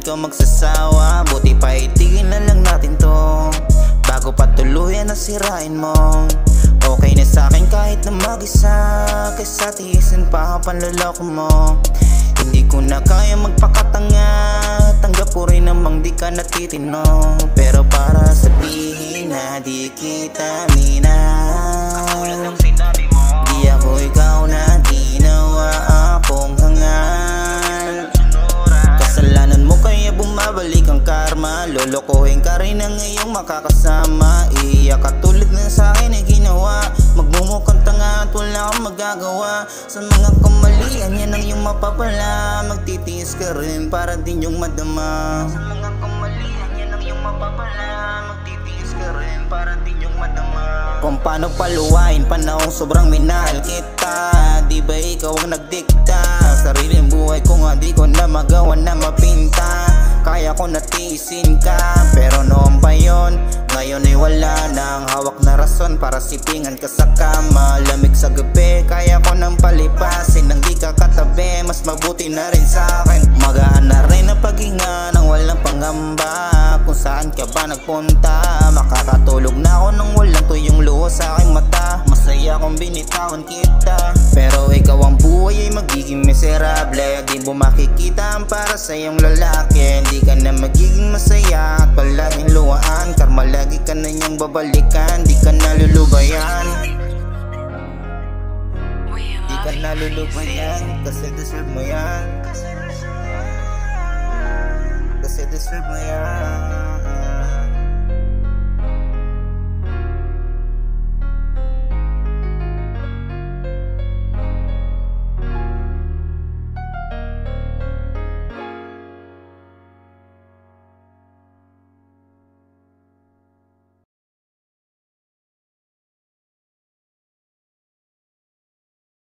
ka magsasawa, buti pa itigil na lang natin to bago pa tuluyan na sirain mo. Okay na sa'kin kahit na mag-isa, kaysa tiisin pa ang panloloko mo. Hindi ko na kaya magpakatanga, tanggap ko rin namang di ka natitino. Pero para sabihin na di kita minaw, di ako ikaw na ginawa akong hangal. Kasalanan mo kaya bumabalik ang karma, lolokohin ka rin ang iyong makakasama. Iiyak ka tulad na sa'kin ay ginawa, magmumukhang tanga at wala kang magagawa. Sa mga kamalian yan ang iyong mapapala, magtitiis ka rin para din yung madama. Sa mga kamalian yan ang iyong mapapala, magtitiis ka rin para din yung madama. Kung paano paluwain panahong sobrang minahal kita, di ba ikaw ang nagdikta? Sariling buhay ko nga di ko na magawa na mapinta. Kaya ko natiisin ka, pero noon pa yon, ngayon ay wala nang hawak na rason para sipingan ka sa kama. Lamig sa gabi, kaya ko nang palipasin nang di ka katabi, mas mabuti na rin sa'kin. Magaan na rin ang paghinga nang walang pangamba. Kung saan ka ba nagpunta, makakatulog na ako nang walang tuyong luha sa aking mata. Masaya kung binitawan kita, pero ikaw ang buhay ay magiging miserable. Di mo makikita ang para sa iyong lalaki, di ka na magiging masaya at palaging luhaan. Karma lagi ka na niyang babalikan, di ka nalulubayan. Di ka nalulubayan, kasi deserve mo yan. Kasi deserve mo yan.